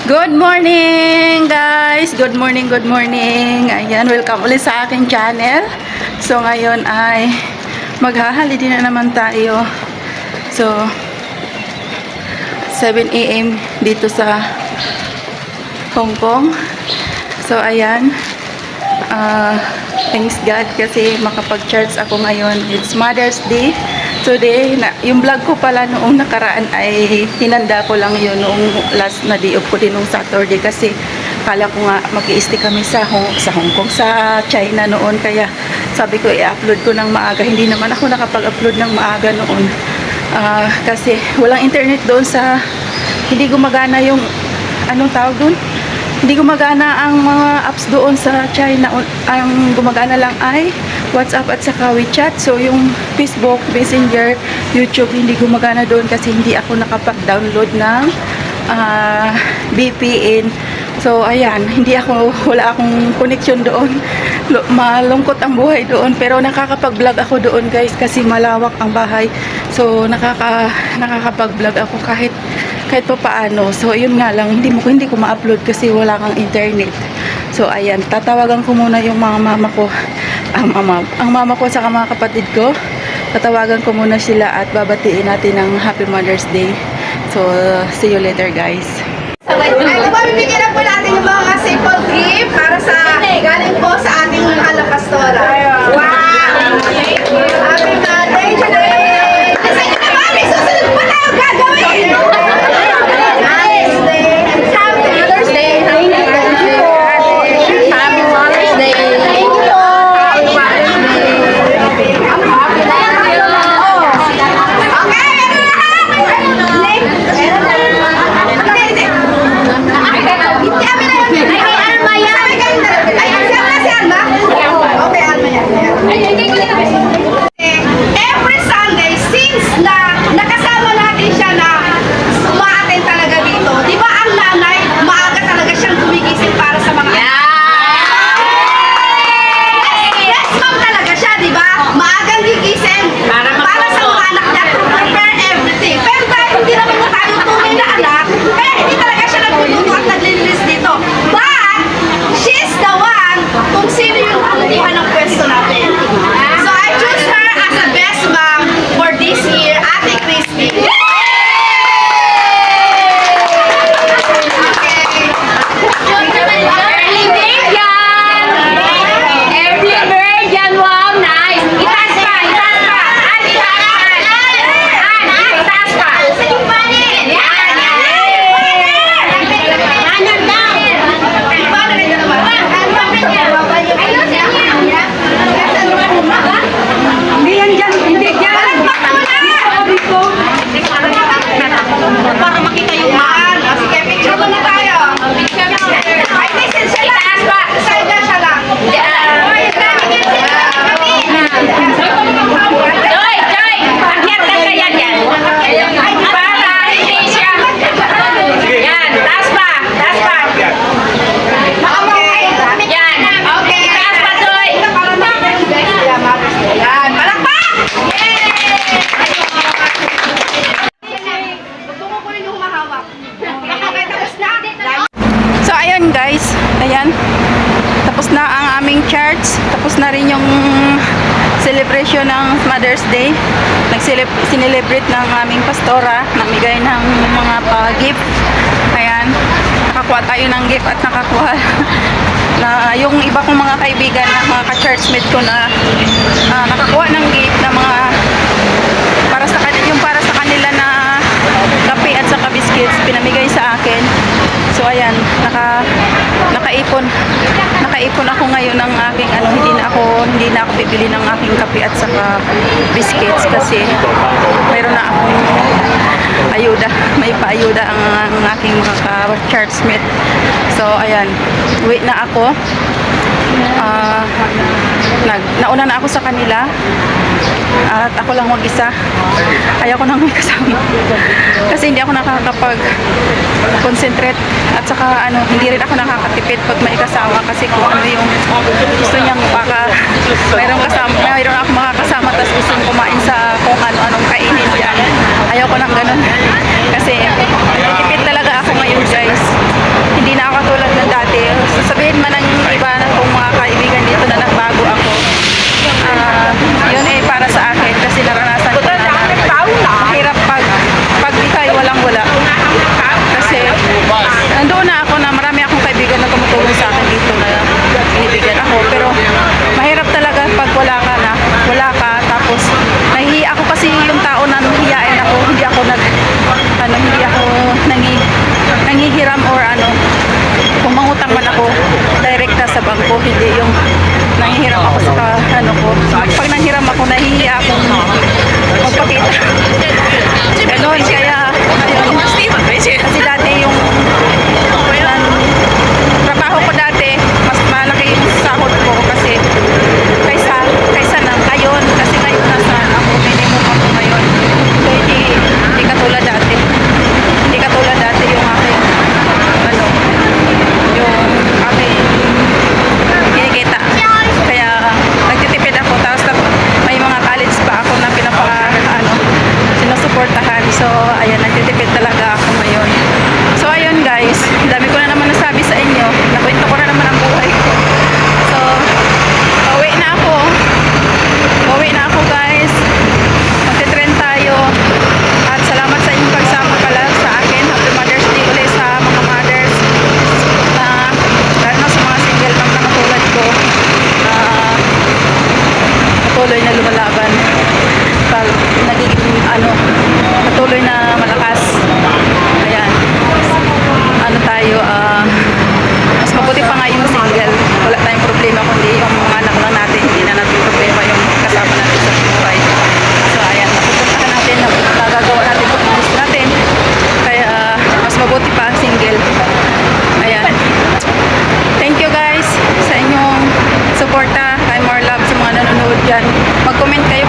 Good morning guys! Good morning, good morning! Ayan, welcome ulit sa aking channel. So ngayon ay maghahaliday na naman tayo. So 7 AM dito sa Hong Kong. So ayan, thanks God kasi makapag-charge ako ngayon. It's Mother's Day today. Yung vlog ko pala noong nakaraan ay hinanda ko lang yun noong last na day off ko din noong Saturday kasi kala ko nga mag-i-stay kami sa Hong Kong, sa China noon, kaya sabi ko i-upload ko ng maaga. Hindi naman ako nakapag-upload ng maaga noon kasi walang internet doon, sa hindi gumagana yung anong tawag doon, hindi gumagana ang mga apps doon sa China. Ang gumagana lang ay WhatsApp at saka WeChat. So yung Facebook, Messenger, YouTube hindi gumagana doon kasi hindi ako nakapag-download ng VPN. So ayan, wala akong connection doon. Malungkot ang buhay doon, pero nakakapag-vlog ako doon guys kasi malawak ang bahay. So nakakapag-vlog ako kahit pa paano. So yun nga lang, hindi ko ma-upload kasi wala kang internet. So ayan, tatawagan ko muna yung mga mama ko, ang mama ko sa mga kapatid ko. Tatawagan ko muna sila at babatiin natin ng Happy Mother's Day. So see you later guys. Ay, bibigyan na po natin yung mga simple gift para sa galing po sa ating mahal na pastora. Wow! Happy Mother's Day! Kasi nyo naman, may susunod pa tayo gagawin! Nice day! Happy Mother's Day! Happy Mother's Day! Happy Mother's Day! Thank you po! Happy Mother's Day! Okay, meron na ha! Every Sunday, since na nakasama natin siya na umaaten talaga dito, di ba ang nanay, maaga talaga siyang gumigising para sa mga Yes, ma'am talaga siya, di ba? Maagang gigising para sa mga anak niya to prepare everything. Pero dahil hindi naman na tayo tunay na anak, kaya hindi talaga siya nagluluto at naglilinis dito. But, she's the one kung sino yung kumukuha ng pwesto natin. So, I choose her as the best mom for this year, Ate Christy. Para makita yung man. Sige, picture muna tayo. Ay, listen siya lang. Side na siya lang. Joy! Akyat ka kaya yan. Para hindi siya. Yan, taas pa. Yan. Okay, taas pa, Joy. Yan, palakpak! So ayun guys, ayan, tapos na ang aming church, tapos na rin yung celebration ng Mother's Day. Sinelebrate ng aming pastora, namigay ng mga gift. Ayan, nakakuha tayo ng gift at nakakuha na yung iba kong mga kaibigan na mga ka-churchmate ko na nakakuha ng gift na mga para sa kanila na kape at saka biscuits, pinamigay sa akin. So ayan, nakaipon ako ngayon ng aking hindi na ako bibili ng aking kape at saka biscuits kasi mayroon na akong ayuda, may paayuda ang aking mga ka-churchmate. So ayan, uwi na ako. Nauna na ako sa kanila at ako lang mag-isa. Ayaw ko nang may kasama kasi hindi ako nakakapag-concentrate at saka hindi rin ako nakakatipid pag may kasama kasi kung ano yung gusto niyang mayroon ako makakasama tapos gusto niyang kumain sa kung ano-anong kainin diyan. Ayaw ko nang ganun kasi tipid talaga ako ngayon guys. sure na ako na marami akong kaibigan na tumutulong sa akin dito na binibigyan ako. Pero mahirap talaga pag wala ka na. Wala ka. Tapos nahihiya ako kasi yung tao na hiyain ako. Hindi ako nanghihiram or ano. Kung mangutang man ako, direkta sa bangko. Hindi yung nanghihiram ako sa ano ko. Pag nanghiram ako, nahihiya akong magpakita. Ganon, kaya ayun. Kasi dati yung trabaho ko dati, mas malaki yung sahod ko kasi kaysa na ngayon. Kasi ngayon nasa ako, minimum ako ngayon. So hindi katulad dati. Hindi katulad dati yung aking ano, yung aking kinikita. Kaya nagtitipid ako. Tapos may mga college pa ako na sinusuportahan. So ayan, nagtitipid talaga ako ngayon. So ayun guys, dami ko na naman nasabi sa inyo. Nakwento ko na naman ang buhay ko. So pauwi na ako. Pauwi na ako guys. Magte-trend tayo. At salamat sa inyong pagsama pala sa akin. Happy Mother's Day ulit sa mga mothers na lalo na sa mga single mom na katulad ko. Patuloy na lumalaban. Nagiging ano, patuloy na malakas. Ayan. Ano tayo, mas mabuti pa nga yung single. Wala tayong problema kundi yung mga anak lang natin. Hindi na natin problema yung kasama natin sa buhay. So ayan, napupuntahan natin, nagagawa natin kung gusto natin. Kaya mas mabuti pa ang single. Ayan. Thank you guys sa inyong suporta. Kay more love sa mga nanonood dyan. Mag-comment kayo